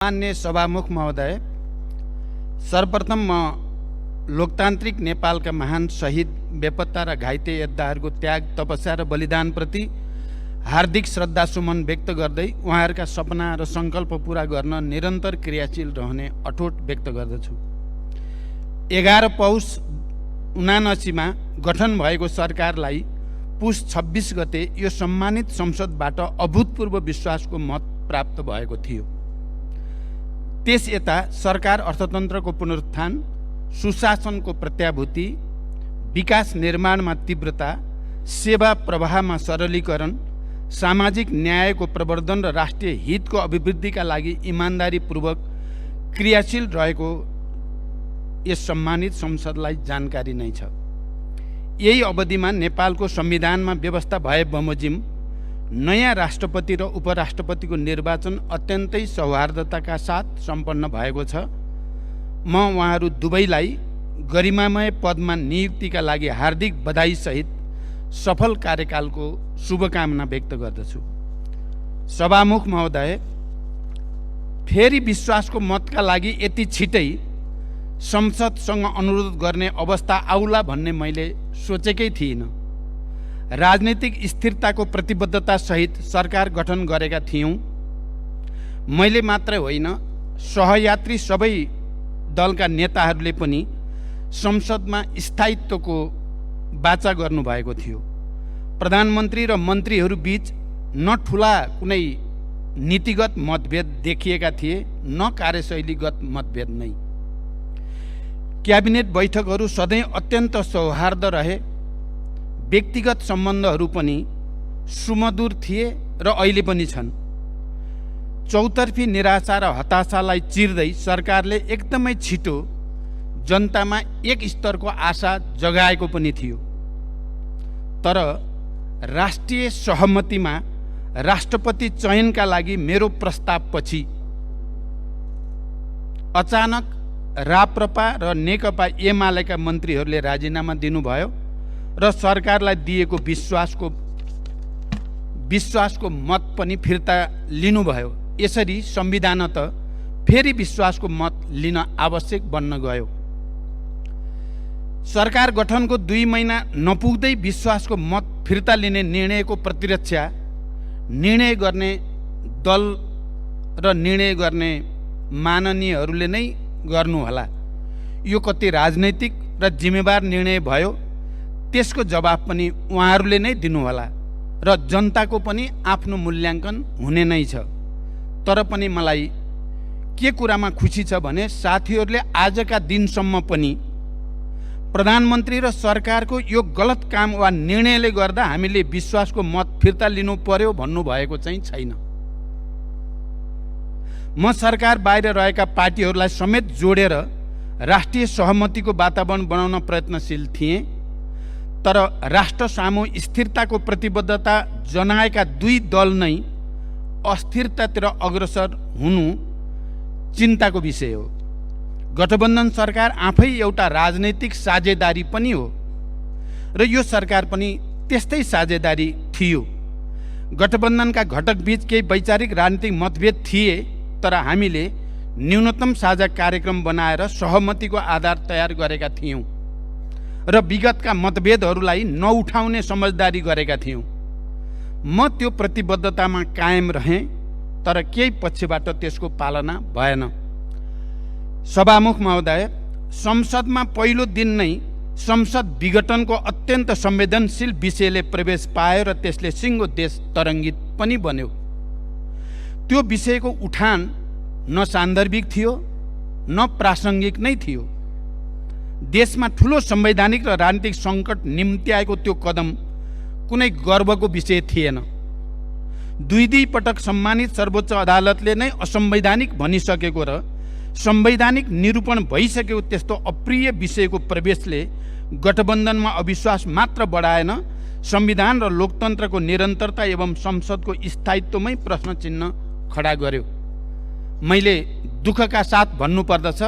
मान्य सभामुख महोदय, सर्वप्रथम म लोकतान्त्रिक नेपालका महान शहीद, बेपत्ता र घाइते योद्धाहरूको त्याग, तपस्या र बलिदानप्रति हार्दिक श्रद्धासुमन व्यक्त गर्दै उहाँहरूका सपना र सङ्कल्प पूरा गर्न निरन्तर क्रियाशील रहने अठोट व्यक्त गर्दछु। 11 पौष 79 मा गठन भएको सरकारलाई पुस 26 गते यो सम्मानित संसदबाट अभूतपूर्व विश्वासको मत प्राप्त भएको थियो। त्यस यता सरकार अर्थतन्त्रको पुनरुत्थान, सुशासनको प्रत्याभूति, विकास निर्माणमा तीव्रता, सेवा प्रवाहमा सरलीकरण, सामाजिक न्यायको प्रवर्धन र राष्ट्रिय हितको अभिवृद्धिका लागि इमान्दारीपूर्वक क्रियाशील रहेको यस सम्मानित संसदलाई जानकारी नै छ। यही अवधिमा नेपालको संविधानमा व्यवस्था भए बमोजिम नयाँ राष्ट्रपति र उपराष्ट्रपतिको निर्वाचन अत्यन्तै सौहार्दताका साथ सम्पन्न भएको छ। म उहाँहरू दुवैलाई गरिमामय पदमा नियुक्तिका लागि हार्दिक बधाईसहित सफल कार्यकालको शुभकामना व्यक्त गर्दछु। सभामुख महोदय, फेरि विश्वासको मतका लागि यति छिटै संसदसँग अनुरोध गर्ने अवस्था आउला भन्ने मैले सोचेकै थिइनँ। राजनीतिक स्थिरताको प्रतिबद्धता सहित सरकार गठन गरेका थियौँ। मैले मात्रै होइन, सहयात्री सबै दलका नेताहरूले पनि संसदमा स्थायित्वको वाचा गर्नुभएको थियो। प्रधानमन्त्री र मन्त्रीहरू बीच न ठुला कुनै नीतिगत मतभेद देखिएका थिए, न कार्यशैलीगत मतभेद नै। क्याबिनेट बैठकहरू सधैँ अत्यन्त सौहार्द रहे। व्यक्तिगत सम्बन्धहरू पनि सुमधुर थिए र अहिले पनि छन्। चौतर्फी निराशा र हताशालाई चिर्दै सरकारले एकदमै छिटो जनतामा एक स्तरको आशा जगाएको पनि थियो। तर राष्ट्रिय सहमतिमा राष्ट्रपति चयनका लागि मेरो प्रस्तावपछि अचानक राप्रपा र नेकपा एमालेका मन्त्रीहरूले राजीनामा दिनुभयो र सरकारलाई दिएको विश्वासको मत पनि फिर्ता लिनुभयो। यसरी संविधान त फेरि विश्वासको मत लिन आवश्यक बन्न गयो। सरकार गठनको 2 महिना नपुग्दै विश्वासको मत फिर्ता लिने निर्णयको प्रतिरक्षा निर्णय गर्ने दल र निर्णय गर्ने माननीयहरूले नै गर्नुहोला। यो कति राजनैतिक र जिम्मेवार निर्णय भयो, त्यसको जवाब पनि उहाँहरूले नै दिनुहोला र जनताको पनि आफ्नो मूल्याङ्कन हुने नै छ। तर पनि मलाई के कुरामा खुसी छ भने साथीहरूले आजका दिनसम्म पनि प्रधानमन्त्री र सरकारको यो गलत काम वा निर्णयले गर्दा हामीले विश्वासको मत फिर्ता लिनु पर्यो भन्नुभएको चाहिँ छैन। म सरकार बाहिर रहेका पार्टीहरूलाई समेत जोडेर राष्ट्रिय सहमतिको वातावरण बनाउन प्रयत्नशील थिएँ। तर राष्ट्र सामु स्थिरताको प्रतिबद्धता जनाएका 2 दल नै अस्थिरतातिर अग्रसर हुनु चिन्ताको विषय हो। गठबन्धन सरकार आफै एउटा राजनैतिक साझेदारी पनि हो र यो सरकार पनि त्यस्तै साझेदारी थियो। गठबन्धनका घटक बीच केही वैचारिक राजनीतिक मतभेद थिए, तर हामीले न्यूनतम साझा कार्यक्रम बनाएर सहमतिको आधार तयार गरेका थियौँ र विगतका मतभेदहरूलाई नउठाउने समझदारी गरेका थियौँ। म त्यो प्रतिबद्धतामा कायम रहेँ, तर केही पक्षबाट त्यसको पालना भएन। सभामुख महोदय, संसदमा पहिलो दिन नै संसद विघटनको अत्यन्त संवेदनशील विषयले प्रवेश पायो र त्यसले सिङ्गो देश तरङ्गित पनि बन्यो। त्यो विषयको उठान न सान्दर्भिक थियो न प्रासङ्गिक नै थियो। देशमा ठुलो संवैधानिक र राजनीतिक सङ्कट निम्त्याएको त्यो कदम कुनै गर्वको विषय थिएन। 2 पटक सम्मानित सर्वोच्च अदालतले नै असंवैधानिक भनिसकेको र संवैधानिक निरूपण भइसकेको त्यस्तो अप्रिय विषयको प्रवेशले गठबन्धनमा अविश्वास मात्र बढाएन, संविधान र लोकतन्त्रको निरन्तरता एवं संसदको स्थायित्वमै प्रश्न चिन्ह खडा गर्यो। मैले दुःखका साथ भन्नुपर्दछ,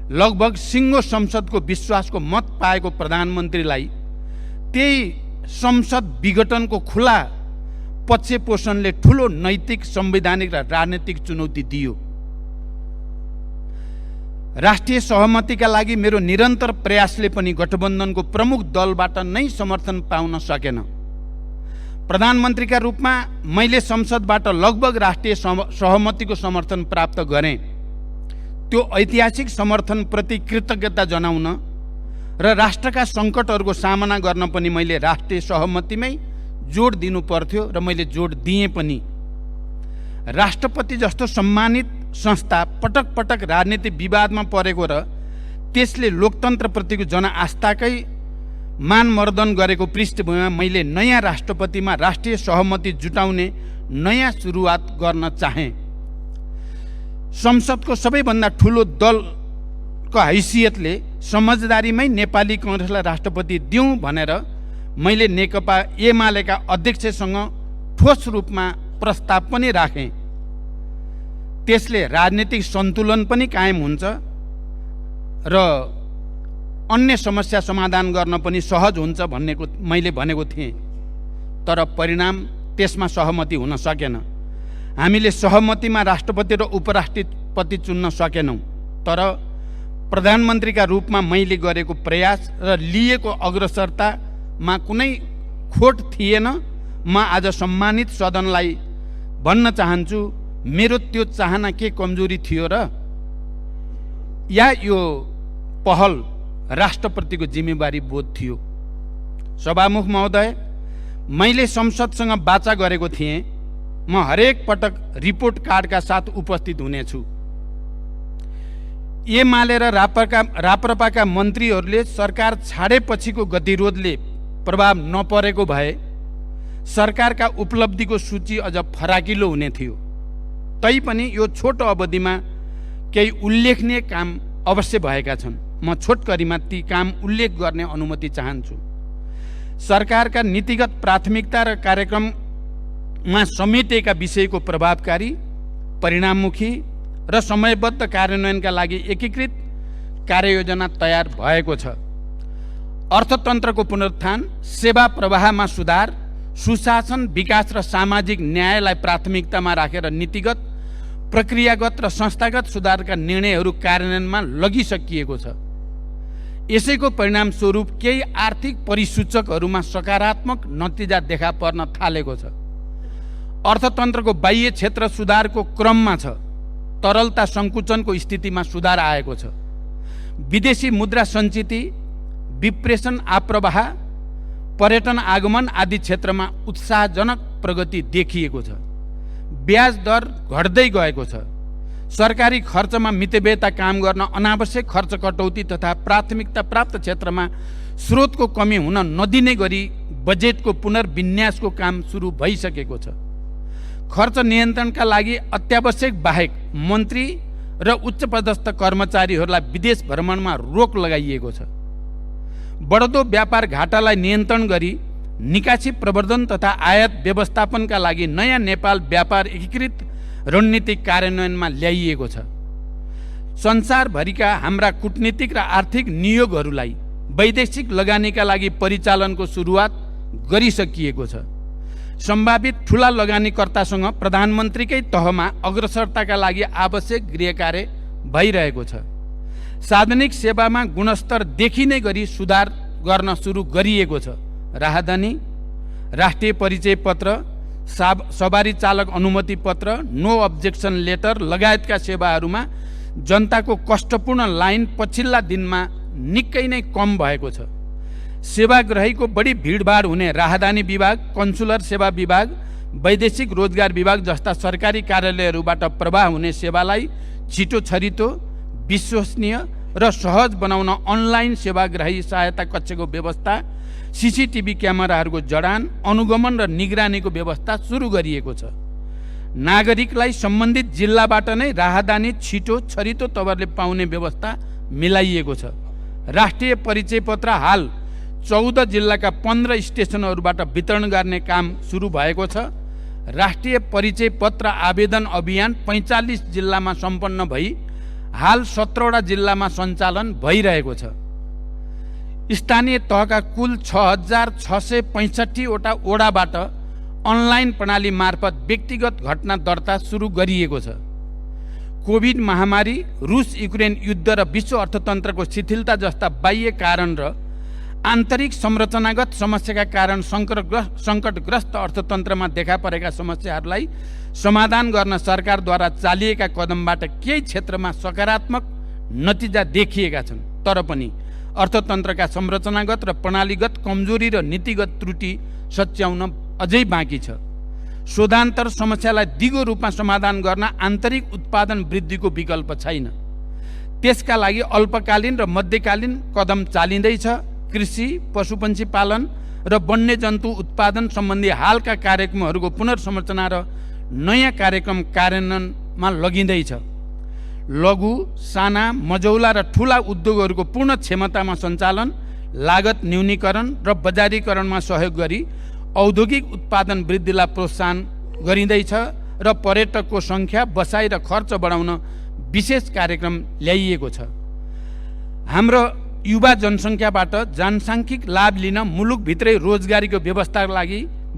लगभग सिङ्गो संसदको विश्वासको मत पाएको प्रधानमन्त्रीलाई त्यही संसद विघटनको खुला पक्ष पोषणले ठुलो नैतिक, संवैधानिक र राजनीतिक चुनौती दियो। राष्ट्रिय सहमतिका लागि मेरो निरन्तर प्रयासले पनि गठबन्धनको प्रमुख दलबाट नै समर्थन पाउन सकेन। प्रधानमन्त्रीका रूपमा मैले संसदबाट लगभग राष्ट्रिय सहमतिको समर्थन प्राप्त गरेँ। त्यो ऐतिहासिक समर्थनप्रति कृतज्ञता जनाउन र राष्ट्रका सङ्कटहरूको सामना गर्न पनि मैले राष्ट्रिय सहमतिमै जोड दिनु पर्थ्यो र मैले जोड दिएँ पनि। राष्ट्रपति जस्तो सम्मानित संस्था पटक पटक राजनीतिक विवादमा परेको र त्यसले लोकतन्त्रप्रतिको जनआस्थाकै मानमर्दन गरेको पृष्ठभूमिमा मैले नयाँ राष्ट्रपतिमा राष्ट्रिय सहमति जुटाउने नयाँ सुरुवात गर्न चाहेँ। संसदको सबैभन्दा ठुलो दलको हैसियतले समझदारीमै नेपाली काङ्ग्रेसलाई राष्ट्रपति दिउँ भनेर मैले नेकपा एमालेका अध्यक्षसँग ठोस रूपमा प्रस्ताव पनि राखेँ। त्यसले राजनीतिक सन्तुलन पनि कायम हुन्छ र अन्य समस्या समाधान गर्न पनि सहज हुन्छ भन्नेको मैले भनेको थिएँ। तर परिणाम त्यसमा सहमति हुन सकेन। हामीले सहमतिमा राष्ट्रपति र उपराष्ट्रपति चुन्न सकेनौँ। तर प्रधानमन्त्रीका रूपमा मैले गरेको प्रयास र लिएको अग्रसरतामा कुनै खोट थिएन। म आज सम्मानित सदनलाई भन्न चाहन्छु, मेरो त्यो चाहना के कमजोरी थियो र या यो पहल राष्ट्रप्रतिको जिम्मेवारी बोध थियो। सभामुख महोदय, मैले संसदसँग वाचा गरेको थिएँ म हरेक पटक रिपोर्ट कार्डका साथ उपस्थित हुनेछु। एमाले र राप्रपाका मन्त्रीहरूले सरकार छाडेपछिको गतिरोधले प्रभाव नपरेको भए सरकारका उपलब्धिको सूची अझ फराकिलो हुने थियो। तैपनि यो छोटो अवधिमा केही उल्लेखनीय काम अवश्य भएका छन्। म छोटकरीमा ती काम उल्लेख गर्ने अनुमति चाहन्छु। सरकारका नीतिगत प्राथमिकता र कार्यक्रममा समेटिएका विषयको प्रभावकारी, परिणाममुखी र समयबद्ध कार्यान्वयनका लागि एकीकृत कार्ययोजना तयार भएको छ। अर्थतन्त्रको पुनरुत्थान, सेवा प्रवाहमा सुधार, सुशासन, विकास र सामाजिक न्यायलाई प्राथमिकतामा राखेर नीतिगत, प्रक्रियागत र संस्थागत सुधारका निर्णयहरू कार्यान्वयनमा लगिसकिएको छ। यसैको परिणामस्वरूप केही आर्थिक परिसूचकहरूमा सकारात्मक नतिजा देखा पर्न थालेको छ। अर्थतन्त्रको बाह्य क्षेत्र सुधारको क्रममा छ। तरलता सङ्कुचनको स्थितिमा सुधार आएको छ। विदेशी मुद्रा सञ्चिति, विप्रेषण आप्रवाह, पर्यटन आगमन आदि क्षेत्रमा उत्साहजनक प्रगति देखिएको छ। ब्याज दर घट्दै गएको छ। सरकारी खर्चमा मितव्ययता काम गर्न अनावश्यक खर्च कटौती तथा प्राथमिकता प्राप्त क्षेत्रमा स्रोतको कमी हुन नदिने गरी बजेटको पुनर्विन्यासको काम सुरु भइसकेको छ। खर्च नियन्त्रणका लागि अत्यावश्यक बाहेक मन्त्री र उच्चपदस्थ कर्मचारीहरूलाई विदेश भ्रमणमा रोक लगाइएको छ। बढ्दो व्यापार घाटालाई नियन्त्रण गरी निकासी प्रवर्धन तथा आयात व्यवस्थापनका लागि नयाँ नेपाल व्यापार एकीकृत रणनीतिक कार्यान्वयनमा ल्याइएको छ। संसारभरिका हाम्रा कूटनीतिक र आर्थिक नियोगहरूलाई वैदेशिक लगानीका लागि परिचालनको सुरुवात गरिसकिएको छ। सम्भावित ठुला लगानीकर्तासँग प्रधानमन्त्रीकै तहमा अग्रसरताका लागि आवश्यक गृहकार्य भइरहेको छ। सार्वजनिक सेवामा गुणस्तर देखिने गरी सुधार गर्न सुरु गरिएको छ। राहदानी, राष्ट्रिय परिचय पत्र, सवारी चालक अनुमति पत्र, नो अब्जेक्सन लेटर लगायतका सेवाहरूमा जनताको कष्टपूर्ण लाइन पछिल्ला दिनमा निकै नै कम भएको छ। सेवाग्राहीको बढी भिडभाड हुने राहदानी विभाग, कन्सुलर सेवा विभाग, वैदेशिक रोजगार विभाग जस्ता सरकारी कार्यालयहरूबाट प्रवाह हुने सेवालाई छिटो छरितो, विश्वसनीय र सहज बनाउन अनलाइन सेवाग्राही सहायता कक्षको व्यवस्था, सीसीटीभी क्यामेराहरूको जडान, अनुगमन र निगरानीको व्यवस्था सुरु गरिएको छ। नागरिकलाई सम्बन्धित जिल्लाबाट नै राहदानी छिटो छरितो तवरले पाउने व्यवस्था मिलाइएको छ। राष्ट्रिय परिचय पत्र हाल 14 जिल्लाका 15 स्टेसनहरूबाट वितरण गर्ने काम सुरु भएको छ। राष्ट्रिय परिचय पत्र आवेदन अभियान 45 जिल्लामा सम्पन्न भई हाल 17वटा जिल्लामा सञ्चालन भइरहेको छ। स्थानीय तहका कुल 6665 वटा ओडाबाट अनलाइन प्रणाली मार्फत व्यक्तिगत घटना दर्ता सुरु गरिएको छ। कोभिड महामारी, रुस युक्रेन युद्ध र विश्व अर्थतन्त्रको शिथिलता जस्ता बाह्य कारण र आन्तरिक संरचनागत समस्याका कारण सङ्कटग्रस्त अर्थतन्त्रमा देखा परेका समस्याहरूलाई समाधान गर्न सरकारद्वारा चालिएका कदमबाट केही क्षेत्रमा सकारात्मक नतिजा देखिएका छन्। तर पनि अर्थतन्त्रका संरचनागत र प्रणालीगत कमजोरी र नीतिगत त्रुटि सच्याउन अझै बाँकी छ। शोधान्तर समस्यालाई दिगो रूपमा समाधान गर्न आन्तरिक उत्पादन वृद्धिको विकल्प छैन। त्यसका लागि अल्पकालीन र मध्यकालीन कदम चालिँदैछ। कृषि, पशुपन्छी पालन र वन्यजन्तु उत्पादन सम्बन्धी हालका कार्यक्रमहरूको पुनर्संरचना र नयाँ कार्यक्रम कार्यान्वयनमा लगिँदैछ। लघु, साना, मझौला र ठुला उद्योगहरूको पूर्ण क्षमतामा सञ्चालन, लागत न्यूनीकरण र बजारीकरणमा सहयोग गरी औद्योगिक उत्पादन वृद्धिलाई प्रोत्साहन गरिँदैछ र पर्यटकको सङ्ख्या, बसाइ र खर्च बढाउन विशेष कार्यक्रम ल्याइएको छ। हाम्रो युवा जनसङ्ख्याबाट जनसाङ्ख्यिक लाभ लिन मुलुकभित्रै रोजगारीको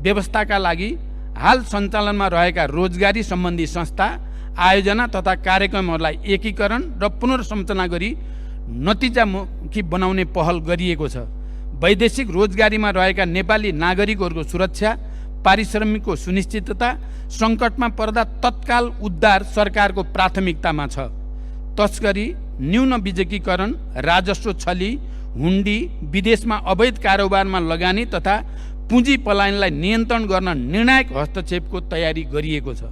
व्यवस्थाका लागि हाल सञ्चालनमा रहेका रोजगारी सम्बन्धी संस्था, आयोजना तथा कार्यक्रमहरूलाई एकीकरण र पुनर्संरचना गरी नतिजामुखी बनाउने पहल गरिएको छ। वैदेशिक रोजगारीमा रहेका नेपाली नागरिकहरूको सुरक्षा, पारिश्रमिकको सुनिश्चितता, सङ्कटमा पर्दा तत्काल उद्धार सरकारको प्राथमिकतामा छ। तस्करी, न्यून विकेन्द्रीकरण, राजस्व छली, हुन्डी, विदेशमा अवैध कारोबारमा लगानी तथा पुँजी पलायनलाई नियन्त्रण गर्न निर्णायक हस्तक्षेपको तयारी गरिएको छ।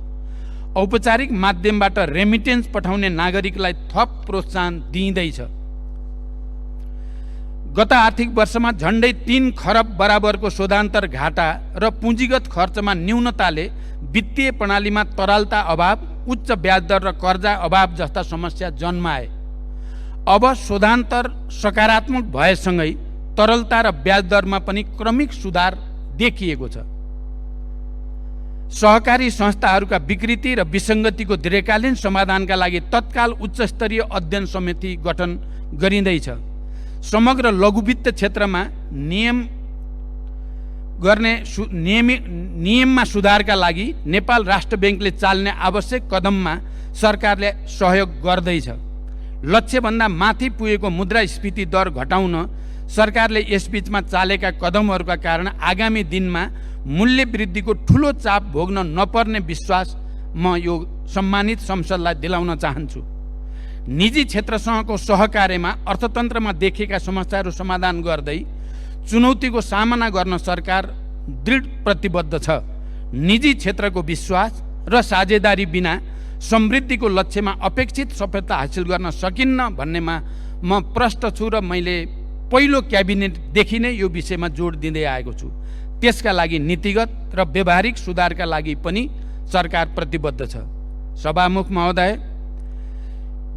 औपचारिक माध्यमबाट रेमिटेन्स पठाउने नागरिकलाई थप प्रोत्साहन दिइँदैछ। गत आर्थिक वर्षमा झन्डै 3 खरब बराबरको शोधान्तर घाटा र पुँजीगत खर्चमा न्यूनताले वित्तीय प्रणालीमा तरलता अभाव, उच्च ब्याजदर र कर्जा अभाव जस्ता समस्या जन्माए। अब शोधान्तर सकारात्मक भएसँगै तरलता र ब्याजदरमा पनि क्रमिक सुधार देखिएको छ। सहकारी संस्थाहरूका विकृति र विसङ्गतिको दीर्घकालीन समाधानका लागि तत्काल उच्चस्तरीय अध्ययन समिति गठन गरिँदैछ। समग्र लघुवित्त क्षेत्रमा नियममा सुधारका लागि नेपाल राष्ट्र ब्याङ्कले चाल्ने आवश्यक कदममा सरकारले सहयोग गर्दैछ। लक्ष्यभन्दा माथि पुगेको मुद्रास्फीति दर घटाउन सरकारले यसबीचमा चालेका कदमहरूका कारण आगामी दिनमा मूल्य वृद्धिको ठुलो चाप भोग्न नपर्ने विश्वास म यो सम्मानित संसदलाई दिलाउन चाहन्छु। निजी क्षेत्रसँगको सहकार्यमा अर्थतन्त्रमा देखिएका समस्याहरू समाधान गर्दै चुनौतीको सामना गर्न सरकार दृढ प्रतिबद्ध छ। निजी क्षेत्रको विश्वास र साझेदारी बिना समृद्धिको लक्ष्यमा अपेक्षित सफलता हासिल गर्न सकिन्न भन्नेमा म प्रष्ट छु र मैले पहिलो क्याबिनेटदेखि नै यो विषयमा जोड दिँदै आएको छु। त्यसका लागि नीतिगत र व्यवहारिक सुधारका लागि पनि सरकार प्रतिबद्ध छ। सभामुख महोदय,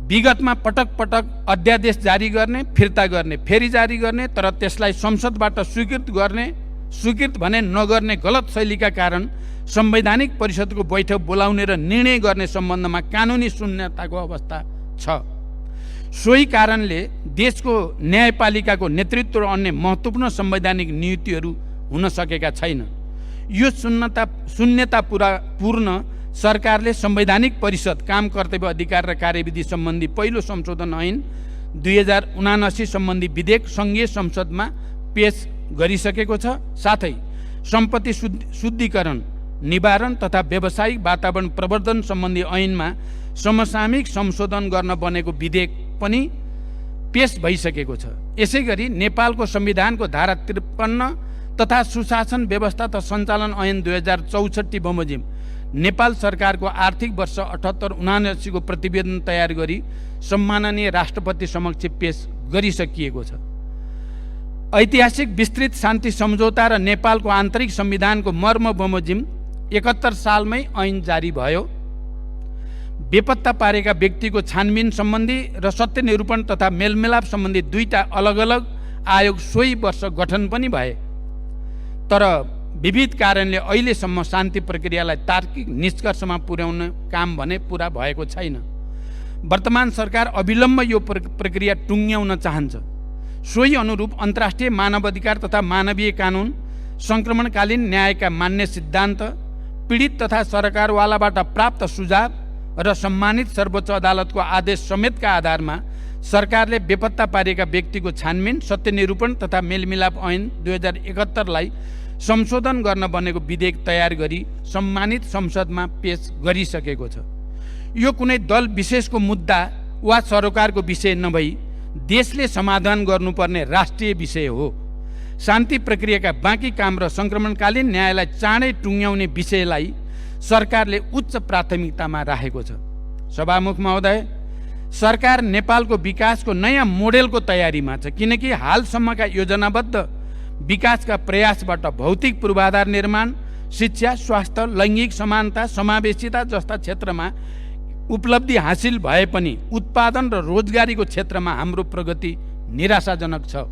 विगतमा पटक पटक अध्यादेश जारी गर्ने, फिर्ता गर्ने, फेरि जारी गर्ने, तर त्यसलाई संसदबाट स्वीकृत भने नगर्ने गलत शैलीका कारण संवैधानिक परिषदको बैठक बोलाउने र निर्णय गर्ने सम्बन्धमा कानुनी शून्यताको अवस्था छ। सोही कारणले देशको न्यायपालिकाको नेतृत्व र अन्य महत्त्वपूर्ण संवैधानिक नियुक्तिहरू हुन सकेका छैन। यो शून्यता पूर्ण सरकारले संवैधानिक परिषद, काम कर्तव्य अधिकार र कार्यविधि सम्बन्धी पहिलो संशोधन ऐन 2079 सम्बन्धी विधेयक सङ्घीय संसदमा पेश गरिसकेको छ। साथै सम्पत्ति शुद्धिकरण, निवारण तथा व्यावसायिक वातावरण प्रवर्धन सम्बन्धी ऐनमा समसामयिक संशोधन गर्न बनेको विधेयक पनि पेश भइसकेको छ। यसै गरी नेपालको संविधानको धारा 53 तथा सुशासन व्यवस्था तथा सञ्चालन ऐन 2064 बमोजिम नेपाल सरकारको आर्थिक वर्ष 78-79 को प्रतिवेदन तयार गरी सम्माननीय राष्ट्रपति समक्ष पेश गरिसकिएको छ। ऐतिहासिक विस्तृत शान्ति सम्झौता र नेपालको आन्तरिक संविधानको मर्म बमोजिम 71 सालमै ऐन जारी भयो। बेपत्ता पारेका व्यक्तिको छानबिन सम्बन्धी र सत्य निरूपण तथा मेलमिलाप सम्बन्धी 2टा अलग अलग आयोग सोही वर्ष गठन पनि भए। तर विविध कारणले अहिलेसम्म शान्ति प्रक्रियालाई तार्किक निष्कर्षमा पुर्याउने काम भने पुरा भएको छैन। वर्तमान सरकार अविलम्ब यो प्रक्रिया टुङ्ग्याउन चाहन्छ। सोही अनुरूप अन्तर्राष्ट्रिय मानवाधिकार तथा मानवीय कानुन, सङ्क्रमणकालीन न्यायका मान्य सिद्धान्त, पीडित तथा सरकारवालाबाट प्राप्त सुझाव र सम्मानित सर्वोच्च अदालतको आदेश समेतका आधारमा सरकारले बेपत्ता पारिएका व्यक्तिको छानबिन, सत्यनिरूपण तथा मेलमिलाप ऐन 2071लाई संशोधन गर्न बनेको विधेयक तयार गरी सम्मानित संसदमा पेश गरिसकेको छ। यो कुनै दल विशेषको मुद्दा वा सरकारको विषय नभई देशले समाधान गर्नुपर्ने राष्ट्रिय विषय हो। शान्ति प्रक्रियाका बाँकी काम र सङ्क्रमणकालीन न्यायलाई चाँडै टुङ्ग्याउने विषयलाई सरकारले उच्च प्राथमिकतामा राखेको छ। सभामुख महोदय, सरकार नेपालको विकासको नयाँ मोडेलको तयारीमा छ, किनकि हालसम्मका योजनाबद्ध विकासका प्रयासबाट भौतिक पूर्वाधार निर्माण, शिक्षा, स्वास्थ्य, लैङ्गिक समानता, समावेशिता जस्ता क्षेत्रमा उपलब्धि हासिल भए पनि उत्पादन र रोजगारीको क्षेत्रमा हाम्रो प्रगति निराशाजनक छ।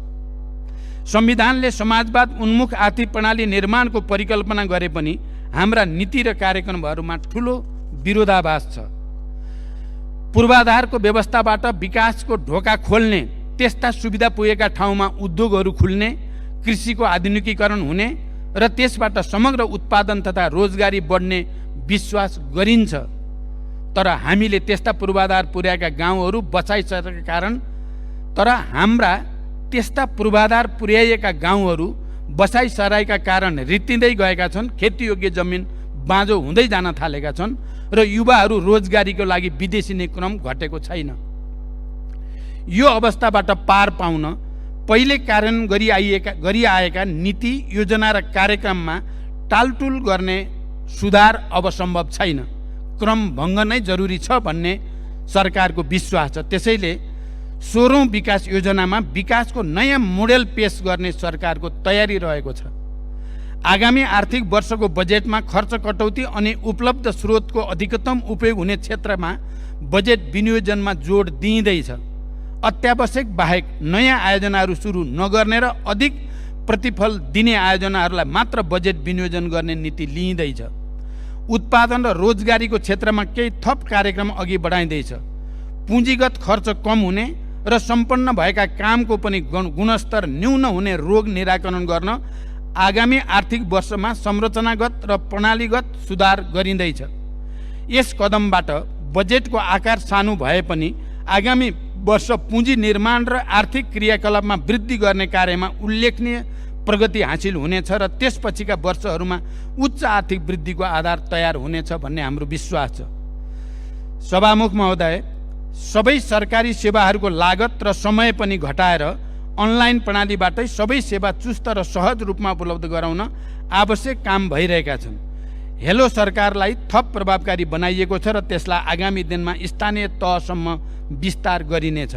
संविधानले समाजवाद उन्मुख आर्थिक प्रणाली निर्माणको परिकल्पना गरे पनि हाम्रा नीति र कार्यक्रमहरूमा ठुलो विरोधाभास छ। पूर्वाधारको व्यवस्थाबाट विकासको ढोका खोल्ने, त्यस्ता सुविधा पुगेका ठाउँमा उद्योगहरू खुल्ने, कृषिको आधुनिकीकरण हुने र त्यसबाट समग्र उत्पादन तथा रोजगारी बढ्ने विश्वास गरिन्छ। तर हामीले त्यस्ता पूर्वाधार पुर्याएका गाउँहरू बचाइसकेका कारण त्यस्ता पूर्वाधार पुर्याइएका गाउँहरू बसाइसराएका कारण रित्तिँदै गएका छन्, खेतीयोग्य जमिन बाँझो हुँदै जान थालेका छन् र युवाहरू रोजगारीको लागि विदेशिने क्रम घटेको छैन। यो अवस्थाबाट पार पाउन पहिले कार्यान्वयन गरिआएका नीति, योजना र कार्यक्रममा टालटुल गर्ने सुधार अब सम्भव छैन। क्रम भङ्ग नै जरुरी छ भन्ने सरकारको विश्वास छ। त्यसैले 16औं विकास योजनामा विकासको नयाँ मोडेल पेश गर्ने सरकारको तयारी रहेको छ। आगामी आर्थिक वर्षको बजेटमा खर्च कटौती अनि उपलब्ध स्रोतको अधिकतम उपयोग हुने क्षेत्रमा बजेट विनियोजनमा जोड दिइँदैछ। अत्यावश्यक बाहेक नयाँ आयोजनाहरू सुरु नगर्ने र अधिक प्रतिफल दिने आयोजनाहरूलाई मात्र बजेट विनियोजन गर्ने नीति लिइँदैछ। उत्पादन र रोजगारीको क्षेत्रमा केही थप कार्यक्रम अघि बढाइँदैछ। पुँजीगत खर्च कम हुने र सम्पन्न भएका कामको पनि गुणस्तर न्यून हुने रोग निराकरण गर्न आगामी आर्थिक वर्षमा संरचनागत र प्रणालीगत सुधार गरिँदैछ। यस कदमबाट बजेटको आकार सानो भए पनि आगामी वर्ष पुँजी निर्माण र आर्थिक क्रियाकलापमा वृद्धि गर्ने कार्यमा उल्लेखनीय प्रगति हासिल हुनेछ र त्यसपछिका वर्षहरूमा उच्च आर्थिक वृद्धिको आधार तयार हुनेछ भन्ने हाम्रो विश्वास छ। सभामुख महोदय, सबै सरकारी सेवाहरूको लागत र समय पनि घटाएर अनलाइन प्रणालीबाटै सबै सेवा चुस्त र सहज रूपमा उपलब्ध गराउन आवश्यक काम भइरहेका छन्। हेलो सरकारलाई थप प्रभावकारी बनाइएको छ र त्यसलाई आगामी दिनमा स्थानीय तहसम्म विस्तार गरिनेछ।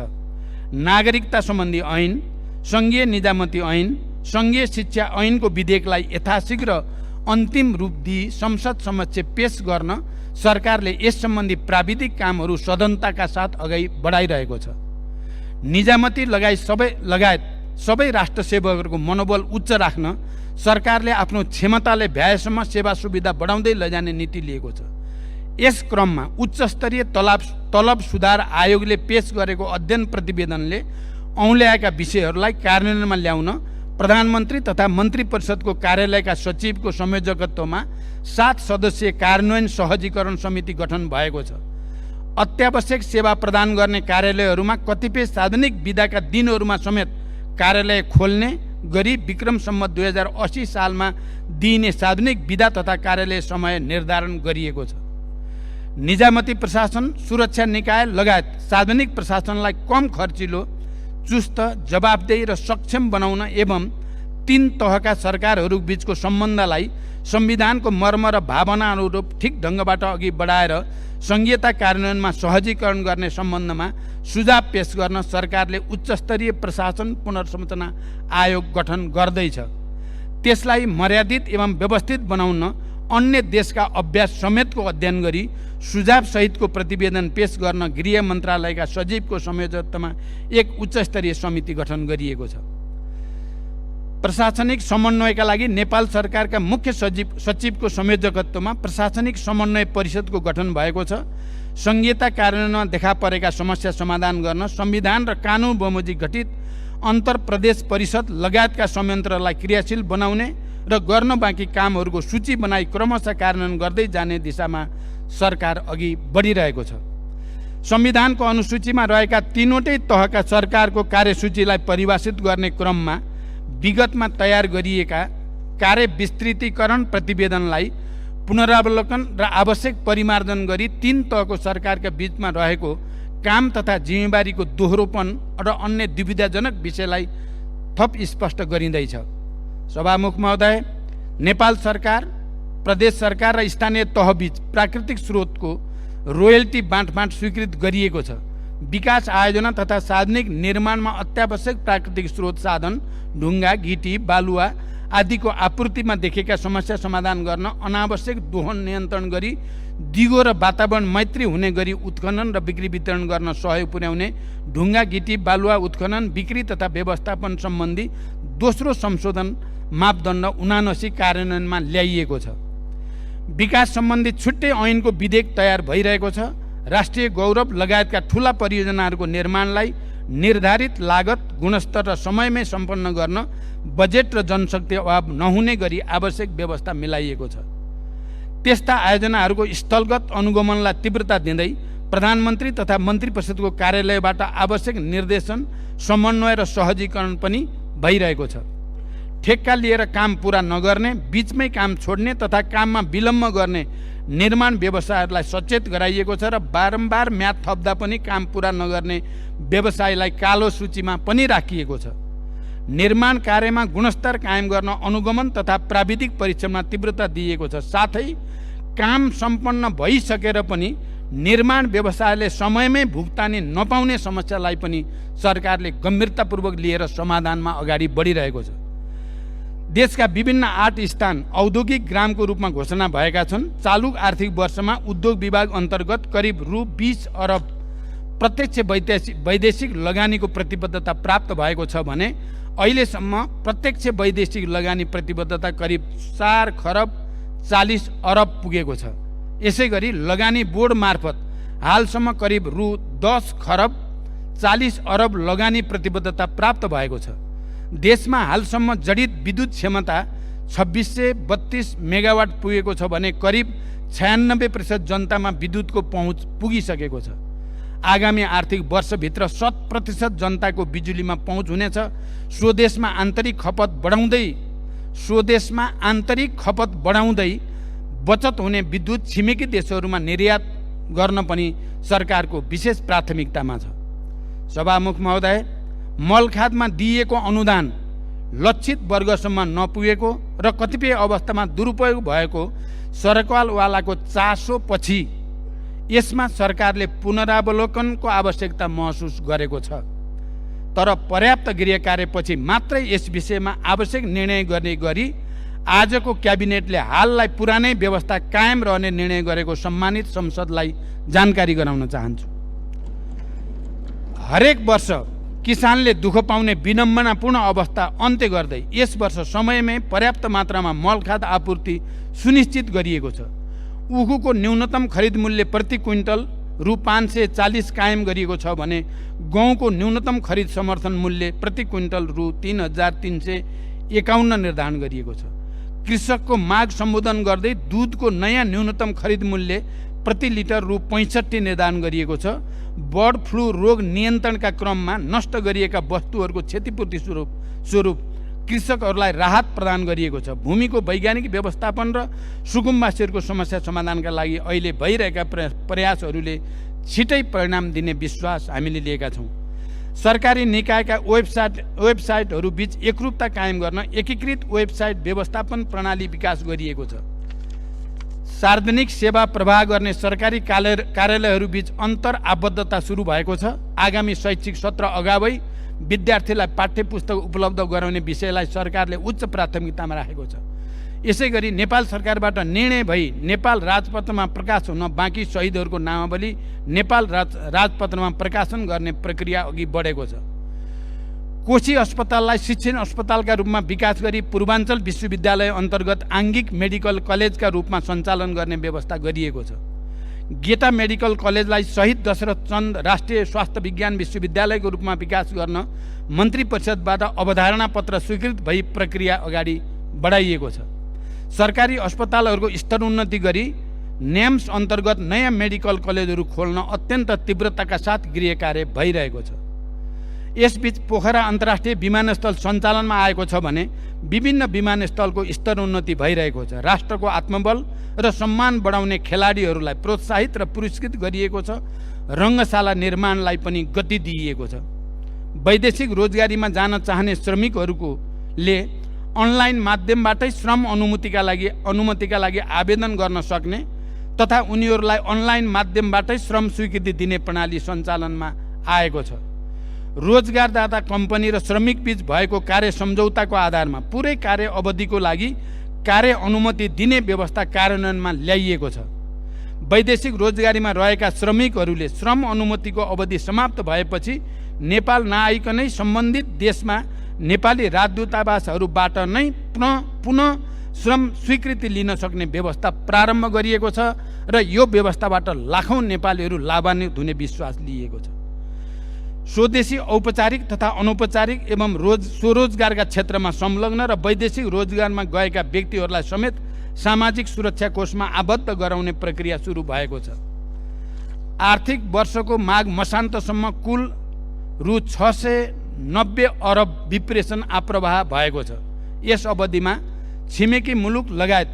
नागरिकता सम्बन्धी ऐन, सङ्घीय निजामती ऐन, सङ्घीय शिक्षा ऐनको विधेयकलाई यथाशीघ्र अन्तिम रूप दिई संसद समक्ष पेश गर्न सरकारले यस सम्बन्धी प्राविधिक कामहरू सदनताका साथ अगाडि बढाइरहेको छ। निजामती लगायत सबै राष्ट्र सेवकहरूको मनोबल उच्च राख्न सरकारले आफ्नो क्षमताले भ्याएसम्म सेवा सुविधा बढाउँदै लैजाने नीति लिएको छ। यस क्रममा उच्चस्तरीय तलब सुधार आयोगले पेश गरेको अध्ययन प्रतिवेदनले औँल्याएका विषयहरूलाई कार्यान्वयनमा ल्याउन प्रधानमन्त्री तथा मन्त्री परिषदको कार्यालयका सचिवको संयोजकत्वमा 7 सदस्यीय कार्यान्वयन सहजीकरण समिति गठन भएको छ। अत्यावश्यक सेवा प्रदान गर्ने कार्यालयहरूमा कतिपय सार्वजनिक विधाका दिनहरूमा समेत कार्यालय खोल्ने गरी विक्रम सम्वत 2080 सालमा दिइने सार्वजनिक विधा तथा कार्यालय समय निर्धारण गरिएको छ। निजामती प्रशासन, सुरक्षा निकाय लगायत सार्वजनिक प्रशासनलाई कम खर्चिलो, चुस्त, जवाबदेही र सक्षम बनाउन एवं 3 तहका सरकारहरू बीचको सम्बन्धलाई संविधानको मर्म र भावना अनुरूप ठिक ढङ्गबाट अघि बढाएर सङ्घीयता कार्यान्वयनमा सहजीकरण गर्ने सम्बन्धमा सुझाव पेश गर्न सरकारले उच्चस्तरीय प्रशासन पुनर्संरचना आयोग गठन गर्दैछ। त्यसलाई मर्यादित एवं व्यवस्थित बनाउन अन्य देशका अभ्यास समेतको अध्ययन गरी सुझाव सहितको प्रतिवेदन पेश गर्न गृह मन्त्रालयका सचिवको संयोजकत्वमा एक उच्चस्तरीय समिति गठन गरिएको छ। प्रशासनिक समन्वयका लागि नेपाल सरकारका मुख्य सचिवको संयोजकत्वमा प्रशासनिक समन्वय परिषदको गठन भएको छ। सङ्घीयता कार्यान्वयनमा देखा परेका समस्या समाधान गर्न संविधान र कानुन बमोजिम गठित अन्तर प्रदेश परिषद लगायतका संयन्त्रलाई क्रियाशील बनाउने र गर्न बाँकी कामहरूको सूची बनाई क्रमशः कार्यान्वयन गर्दै जाने दिशामा सरकार अघि बढिरहेको छ। संविधानको अनुसूचीमा रहेका तीनवटै तहका सरकारको कार्यसूचीलाई परिभाषित गर्ने क्रममा विगतमा तयार गरिएका कार्य विस्तृतीकरण प्रतिवेदनलाई पुनरावलोकन र आवश्यक परिमार्जन गरी तीन तहको सरकारका बीचमा रहेको काम तथा जिम्मेवारीको दोहोरोपन र अन्य दुविधाजनक विषयलाई थप स्पष्ट गरिँदैछ। सभामुख महोदय, नेपाल सरकार, प्रदेश सरकार र स्थानीय तहबीच प्राकृतिक स्रोतको रोयल्टी बाँडफाँड स्वीकृत गरिएको छ। विकास आयोजना तथा सार्वजनिक निर्माणमा अत्यावश्यक प्राकृतिक स्रोत साधन ढुङ्गा, गिटी, बालुवा आदिको आपूर्तिमा देखेका समस्या समाधान गर्न अनावश्यक दोहन नियन्त्रण गरी दिगो र वातावरण मैत्री हुने गरी उत्खनन र बिक्री वितरण गर्न सहयोग पुर्याउने ढुङ्गा, गिटी, बालुवा उत्खनन, बिक्री तथा व्यवस्थापन सम्बन्धी दोस्रो संशोधन मापदण्ड 79 कार्यान्वयनमा ल्याइएको छ। विकास सम्बन्धी छुट्टै ऐनको विधेयक तयार भइरहेको छ। राष्ट्रिय गौरव लगायतका ठूला परियोजनाहरूको निर्माणलाई निर्धारित लागत, गुणस्तर र समयमै सम्पन्न गर्न बजेट र जनशक्ति अभाव नहुने गरी आवश्यक व्यवस्था मिलाइएको छ। त्यस्ता आयोजनाहरूको स्थलगत अनुगमनलाई तीव्रता दिँदै प्रधानमन्त्री तथा मन्त्री परिषदको कार्यालयबाट आवश्यक निर्देशन, समन्वय र सहजीकरण पनि भइरहेको छ। ठेक्का लिएर काम पुरा नगर्ने, बीचमै काम छोड्ने तथा काममा विलम्ब गर्ने निर्माण व्यवसायहरूलाई सचेत गराइएको छ र बारम्बार म्याद थप्दा पनि काम पुरा नगर्ने व्यवसायलाई कालो सूचीमा पनि राखिएको छ। निर्माण कार्यमा गुणस्तर कायम गर्न अनुगमन तथा प्राविधिक परीक्षणमा तीव्रता दिइएको छ। साथै काम सम्पन्न भइसकेर पनि निर्माण व्यवसायले समयमै भुक्तानी नपाउने समस्यालाई पनि सरकारले गम्भीरतापूर्वक लिएर समाधानमा अगाडि बढिरहेको छ। देशका विभिन्न 8 स्थान औद्योगिक ग्रामको रूपमा घोषणा भएका छन्। चालु आर्थिक वर्षमा उद्योग विभाग अन्तर्गत करिब रु 20 अरब प्रत्यक्ष वैदेशिक लगानीको प्रतिबद्धता प्राप्त भएको छ भने अहिलेसम्म प्रत्यक्ष वैदेशिक लगानी प्रतिबद्धता करिब 4 खरब 40 अरब पुगेको छ। यसैगरी लगानी बोर्ड मार्फत हालसम्म करिब रु 10 खरब 40 अरब लगानी प्रतिबद्धता प्राप्त भएको छ। देशमा हालसम्म जडित विद्युत क्षमता 2632 मेगावाट पुगेको छ भने करिब 96% जनतामा विद्युतको पहुँच पुगिसकेको छ। आगामी आर्थिक वर्षभित्र 100% जनताको बिजुलीमा पहुँच हुनेछ। स्वदेशमा आन्तरिक खपत बढाउँदै बचत हुने विद्युत छिमेकी देशहरूमा निर्यात गर्न पनि सरकारको विशेष प्राथमिकतामा छ। सभामुख महोदय, मलखादमा दिइएको अनुदान लक्षित वर्गसम्म नपुगेको र कतिपय अवस्थामा दुरुपयोग भएको सरकारवालाको चासोपछि यसमा सरकारले पुनरावलोकनको आवश्यकता महसुस गरेको छ। तर पर्याप्त गृह कार्यपछि मात्रै यस विषयमा आवश्यक निर्णय गर्ने गरी आजको क्याबिनेटले हाललाई पुरानै व्यवस्था कायम रहने निर्णय गरेको सम्मानित संसदलाई जानकारी गराउन चाहन्छु। हरेक वर्ष किसानले दुःख पाउने विडम्बनापूर्ण अवस्था अन्त्य गर्दै यस वर्ष समयमै पर्याप्त मात्रामा मलखाद आपूर्ति सुनिश्चित गरिएको छ। उखुको न्यूनतम खरिद मूल्य प्रति क्विन्टल रु 540 कायम गरिएको छ भने गहुँको न्यूनतम खरिद समर्थन मूल्य प्रति क्विन्टल रु 3351 निर्धारण गरिएको छ। कृषकको माग सम्बोधन गर्दै दुधको नयाँ न्यूनतम खरिद मूल्य प्रति लिटर रु 65 निर्धारण गरिएको छ। बर्ड फ्लू रोग नियन्त्रणका क्रममा नष्ट गरिएका वस्तुहरूको क्षतिपूर्ति स्वरूप कृषकहरूलाई राहत प्रदान गरिएको छ। भूमिको वैज्ञानिक व्यवस्थापन र सुकुम्बासीहरूको समस्या समाधानका लागि अहिले भइरहेका प्रयासहरूले छिटै परिणाम दिने विश्वास हामीले लिएका छौँ। सरकारी निकायका वेबसाइटहरू बीच एकरूपता कायम गर्न एकीकृत वेबसाइट व्यवस्थापन प्रणाली विकास गरिएको छ। सार्वजनिक सेवा प्रवाह गर्ने सरकारी कार्यालयहरू बीच अन्तर आबद्धता सुरु भएको छ। आगामी शैक्षिक सत्र अगावै विद्यार्थीलाई पाठ्य पुस्तक उपलब्ध गराउने विषयलाई सरकारले उच्च प्राथमिकतामा राखेको छ। यसैगरी नेपाल सरकारबाट निर्णय भई नेपाल राजपत्रमा प्रकाश हुन बाँकी शहीदहरूको नामावली नेपाल राजपत्रमा प्रकाशन गर्ने प्रक्रिया अघि बढेको छ। कोशी अस्पताललाई शिक्षण अस्पतालका रूपमा विकास गरी पूर्वाञ्चल विश्वविद्यालय अन्तर्गत आङ्गिक मेडिकल कलेजका रूपमा सञ्चालन गर्ने व्यवस्था गरिएको छ। गेटा मेडिकल कलेजलाई शहीद दशरथ चन्द राष्ट्रिय स्वास्थ्य विज्ञान विश्वविद्यालयको रूपमा विकास गर्न मन्त्री परिषदबाट अवधारणा पत्र स्वीकृत भई प्रक्रिया अगाडि बढाइएको छ। सरकारी अस्पतालहरूको स्तरोन्नति गरी नेम्स अन्तर्गत नयाँ मेडिकल कलेजहरू खोल्न अत्यन्त तीव्रताका साथ गृह कार्य भइरहेको छ। यसबीच पोखरा अन्तर्राष्ट्रिय विमानस्थल सञ्चालनमा आएको छ भने विभिन्न विमानस्थलको स्तरोन्नति भइरहेको छ। राष्ट्रको आत्मबल र सम्मान बढाउने खेलाडीहरूलाई प्रोत्साहित र पुरस्कृत गरिएको छ। रङ्गशाला निर्माणलाई पनि गति दिइएको छ। वैदेशिक रोजगारीमा जान चाहने श्रमिकहरूले अनलाइन माध्यमबाटै श्रम अनुमतिका लागि आवेदन गर्न सक्ने तथा उनीहरूलाई अनलाइन माध्यमबाटै श्रम स्वीकृति दिने प्रणाली सञ्चालनमा आएको छ। रोजगारदाता कम्पनी र श्रमिक बीच भएको कार्य सम्झौताको आधारमा पुरै कार्य अवधिको लागि कार्य अनुमति दिने व्यवस्था कार्यान्वयनमा ल्याइएको छ। वैदेशिक रोजगारीमा रहेका श्रमिकहरूले श्रम अनुमतिको अवधि समाप्त भएपछि नेपाल नआइकनै सम्बन्धित देशमा नेपाली राजदूतावासहरूबाट नै पुनः श्रम स्वीकृति लिन सक्ने व्यवस्था प्रारम्भ गरिएको छ र यो व्यवस्थाबाट लाखौं नेपालीहरू लाभान्वित हुने विश्वास लिएको छ। स्वदेशी औपचारिक तथा अनौपचारिक एवं स्वरोजगारका क्षेत्रमा संलग्न र वैदेशिक रोजगारमा गएका व्यक्तिहरूलाई समेत सामाजिक सुरक्षा कोषमा आबद्ध गराउने प्रक्रिया सुरु भएको छ। आर्थिक वर्षको माघ मसान्तसम्म कुल रु 690 अरब विप्रेषण आप्रवाह भएको छ। यस अवधिमा छिमेकी मुलुक लगायत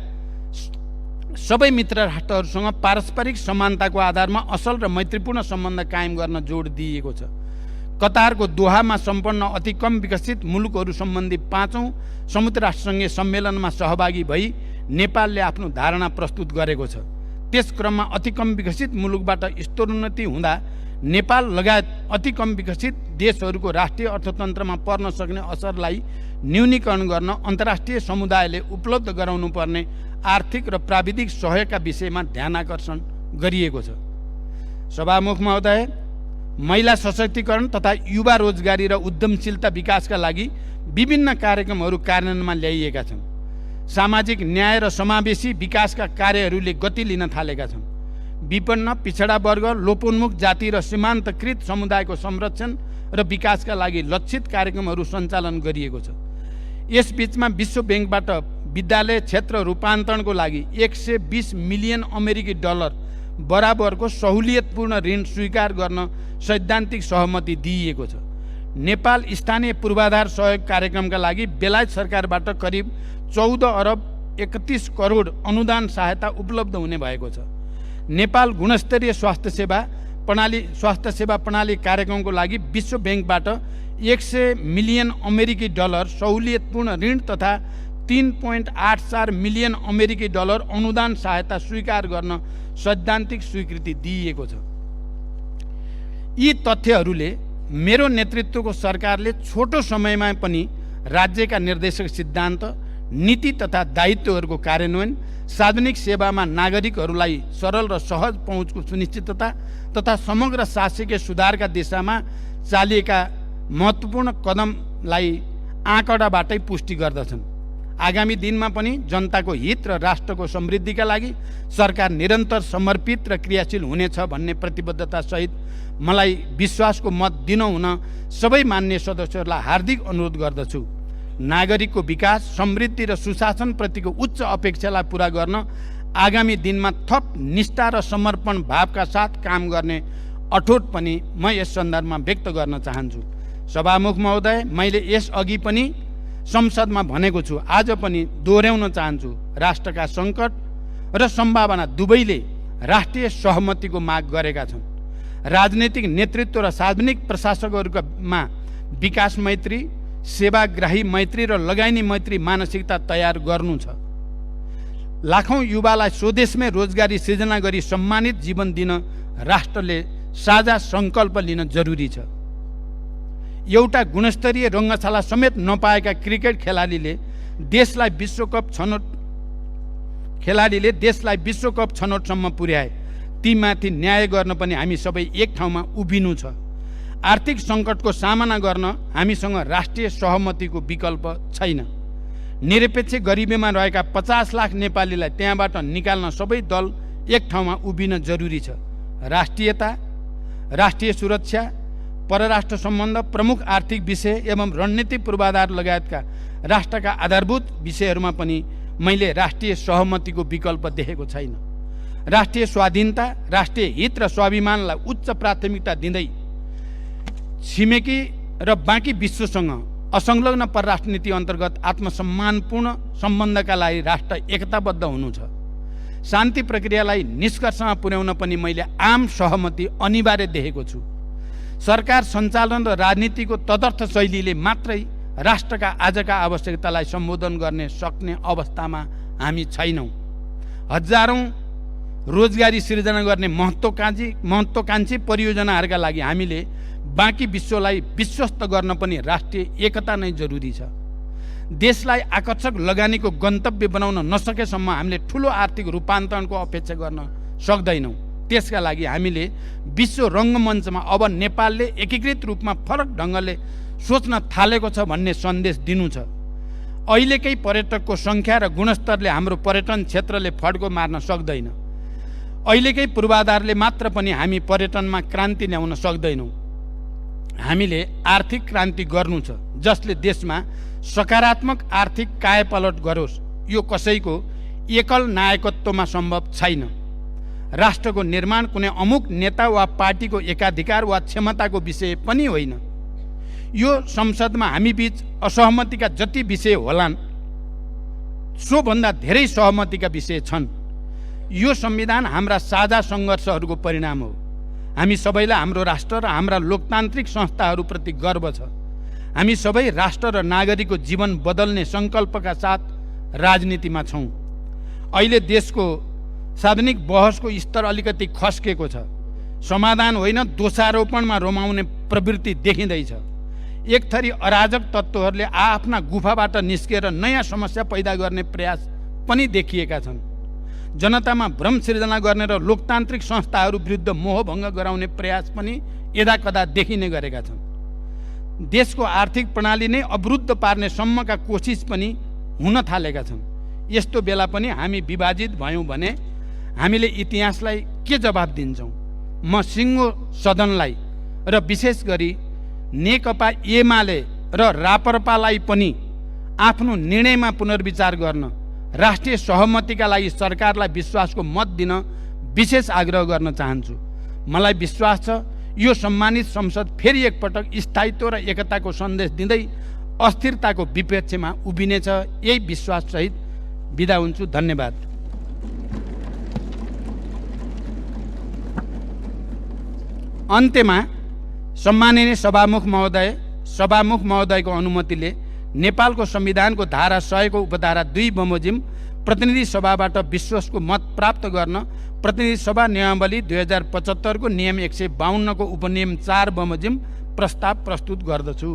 सबै मित्र राष्ट्रहरूसँग पारस्परिक समानताको आधारमा असल र मैत्रीपूर्ण सम्बन्ध कायम गर्न जोड दिइएको छ। कतारको दोहामा सम्पन्न अति कम विकसित मुलुकहरू सम्बन्धी 5औं संयुक्त राष्ट्रसङ्घीय सम्मेलनमा सहभागी भई नेपालले आफ्नो धारणा प्रस्तुत गरेको छ। त्यस क्रममा अति कम विकसित मुलुकबाट स्तरोन्नति हुँदा नेपाल लगायत अति कम विकसित देशहरूको राष्ट्रिय अर्थतन्त्रमा पर्न सक्ने असरलाई न्यूनीकरण गर्न अन्तर्राष्ट्रिय समुदायले उपलब्ध गराउनुपर्ने आर्थिक र प्राविधिक सहयोगका विषयमा ध्यानाकर्षण गरिएको छ। सभामुख महोदय, महिला सशक्तिकरण तथा युवा रोजगारी र उद्यमशीलता विकासका लागि विभिन्न कार्यक्रमहरू कार्यान्वयनमा ल्याइएका छन्। सामाजिक न्याय र समावेशी विकासका कार्यहरूले गति लिन थालेका छन्। विपन्न, पिछडा वर्ग, लोपोन्मुख जाति र सीमान्तकृत समुदायको संरक्षण र विकासका लागि लक्षित कार्यक्रमहरू सञ्चालन गरिएको छ। यस बीचमा विश्व बैंकबाट विद्यालय क्षेत्र रूपान्तरणको लागि 120 मिलियन अमेरिकी डलर बराबरको सहुलियतपूर्ण ऋण स्वीकार गर्न सैद्धान्तिक सहमति दिइएको छ। नेपाल स्थानीय पूर्वाधार सहयोग कार्यक्रमका लागि बेलायत सरकारबाट करिब 14 अरब 31 करोड अनुदान सहायता उपलब्ध हुने भएको छ। नेपाल गुणस्तरीय स्वास्थ्य सेवा प्रणाली कार्यक्रमको लागि विश्व बैंकबाट 100 मिलियन अमेरिकी डलर सहुलियतपूर्ण ऋण तथा 3.84 मिलियन अमेरिकी डलर अनुदान सहायता स्वीकार गर्न सैद्धान्तिक स्वीकृति दिइएको छ। यी तथ्यहरूले मेरो नेतृत्वको सरकारले छोटो समयमा पनि राज्यका निर्देशक सिद्धान्त, नीति तथा दायित्वहरूको कार्यान्वयन, सार्वजनिक सेवामा नागरिकहरूलाई सरल र सहज पहुँचको सुनिश्चितता तथा समग्र शासकीय सुधारका दिशामा चालिएका महत्त्वपूर्ण कदमलाई आँकडाबाटै पुष्टि गर्दछन्। आगामी दिनमा पनि जनताको हित र राष्ट्रको समृद्धिका लागि सरकार निरन्तर समर्पित र क्रियाशील हुनेछ भन्ने प्रतिबद्धता सहित मलाई विश्वासको मत दिनुहुन सबै मान्य सदस्यहरूलाई हार्दिक अनुरोध गर्दछु। नागरिकको विकास, समृद्धि र सुशासन प्रतिको उच्च अपेक्षालाई पूरा गर्न आगामी दिनमा थप निष्ठा र समर्पण भावका साथ काम गर्ने अठोट पनि म यस सन्दर्भमा व्यक्त गर्न चाहन्छु। सभामुख महोदय, मैले यस अघि पनि संसदमा भनेको छु, आज पनि दोहोर्याउन चाहन्छु। राष्ट्रका सङ्कट र सम्भावना दुवैले राष्ट्रिय सहमतिको माग गरेका छन्। राजनैतिक नेतृत्व र सार्वजनिक प्रशासकहरूमा विकास मैत्री, सेवाग्राही मैत्री र लगानी मैत्री मानसिकता तयार गर्नु छ। लाखौं युवालाई स्वदेशमै रोजगारी सृजना गरी सम्मानित जीवन दिन राष्ट्रले साझा सङ्कल्प लिन जरुरी छ। एउटा गुणस्तरीय रङ्गशाला समेत नपाएका क्रिकेट खेलाडीले देशलाई विश्वकप छनौटसम्म पुर्याए। तीमाथि न्याय गर्न पनि हामी सबै एक ठाउँमा उभिनु छ। आर्थिक सङ्कटको सामना गर्न हामीसँग राष्ट्रिय सहमतिको विकल्प छैन। निरपेक्ष गरिबीमा रहेका 50 लाख नेपालीलाई त्यहाँबाट निकाल्न सबै दल एक ठाउँमा उभिन जरुरी छ। राष्ट्रियता, राष्ट्रिय सुरक्षा, परराष्ट्र सम्बन्ध, प्रमुख आर्थिक विषय एवं रणनीतिक पूर्वाधार लगायतका राष्ट्रका आधारभूत विषयहरूमा पनि मैले राष्ट्रिय सहमतिको विकल्प देखेको छैन। राष्ट्रिय स्वाधीनता, राष्ट्रिय हित र स्वाभिमानलाई उच्च प्राथमिकता दिँदै छिमेकी र बाँकी विश्वसँग असंलग्न परराष्ट्र नीति अन्तर्गत आत्मसम्मानपूर्ण सम्बन्धका लागि राष्ट्र एकताबद्ध हुनु छ। शान्ति प्रक्रियालाई निष्कर्षमा पुर्याउन पनि मैले आम सहमति अनिवार्य देखेको छु। सरकार सञ्चालन र राजनीतिको तदर्थ शैलीले मात्रै राष्ट्रका आजका आवश्यकतालाई सम्बोधन गर्ने सक्ने अवस्थामा हामी छैनौँ। हजारौँ रोजगारी सिर्जना गर्ने महत्त्वकांक्षी परियोजनाहरूका लागि हामीले बाँकी विश्वलाई विश्वस्त गर्न पनि राष्ट्रिय एकता नै जरुरी छ। देशलाई आकर्षक लगानीको गन्तव्य बनाउन नसकेसम्म हामीले ठुलो आर्थिक रूपान्तरणको अपेक्षा गर्न सक्दैनौँ। त्यसका लागि हामीले विश्व रङ्गमञ्चमा अब नेपालले एकीकृत रूपमा फरक ढङ्गले सोच्न थालेको छ भन्ने सन्देश दिनु छ। अहिलेकै पर्यटकको सङ्ख्या र गुणस्तरले हाम्रो पर्यटन क्षेत्रले फड्को मार्न सक्दैन। अहिलेकै पूर्वाधारले मात्र पनि हामी पर्यटनमा क्रान्ति ल्याउन सक्दैनौँ। हामीले आर्थिक क्रान्ति गर्नु छ जसले देशमा सकारात्मक आर्थिक कायापलट गरोस्। यो कसैको एकल नायकत्वमा सम्भव छैन। राष्ट्रको निर्माण कुनै अमुक नेता वा पार्टीको एकाधिकार वा क्षमताको विषय पनि होइन। यो संसदमा हामी बीच असहमतिका जति विषय होलान् सोभन्दा धेरै सहमतिका विषय छन्। यो संविधान हाम्रा साझा सङ्घर्षहरूको परिणाम हो। हामी सबैलाई हाम्रो राष्ट्र र हाम्रा लोकतान्त्रिक संस्थाहरूप्रति गर्व छ। हामी सबै राष्ट्र र नागरिकको जीवन बदल्ने सङ्कल्पका साथ राजनीतिमा छौँ। अहिले देशको सार्वजनिक बहसको स्तर अलिकति खस्केको छ। समाधान होइन दोषारोपणमा रमाउने प्रवृत्ति देखिँदैछ। एक थरी अराजक तत्त्वहरूले आफ्ना गुफाबाट निस्केर नयाँ समस्या पैदा गर्ने प्रयास पनि देखिएका छन्। जनतामा भ्रम सिर्जना गर्ने र लोकतान्त्रिक संस्थाहरू विरुद्ध मोहभङ्ग गराउने प्रयास पनि यदाकदा देखिने गरेका छन्। देशको आर्थिक प्रणाली नै अवरुद्ध पार्ने सम्मका कोसिस पनि हुन थालेका छन्। यस्तो बेला पनि हामी विभाजित भयौँ भने हामीले इतिहासलाई के जवाब दिन्छौँ? म सिङ्गो सदनलाई र विशेष गरी नेकपा एमाले र राप्रपालाई पनि आफ्नो निर्णयमा पुनर्विचार गर्न, राष्ट्रिय सहमतिका लागि सरकारलाई विश्वासको मत दिन विशेष आग्रह गर्न चाहन्छु। मलाई विश्वास छ यो सम्मानित संसद फेरि एकपटक स्थायित्व र एकताको सन्देश दिँदै अस्थिरताको विपक्षमा उभिनेछ। यही विश्वाससहित बिदा हुन्छु। धन्यवाद। अन्त्यमा सम्माननीय सभामुख महोदयको अनुमतिले नेपालको संविधानको धारा 100 को उपधारा 2 बमोजिम प्रतिनिधि सभाबाट विश्वासको मत प्राप्त गर्न प्रतिनिधि सभा नियमावली 2075 को नियम 152 को उपनियम 4 बमोजिम प्रस्ताव प्रस्तुत गर्दछु।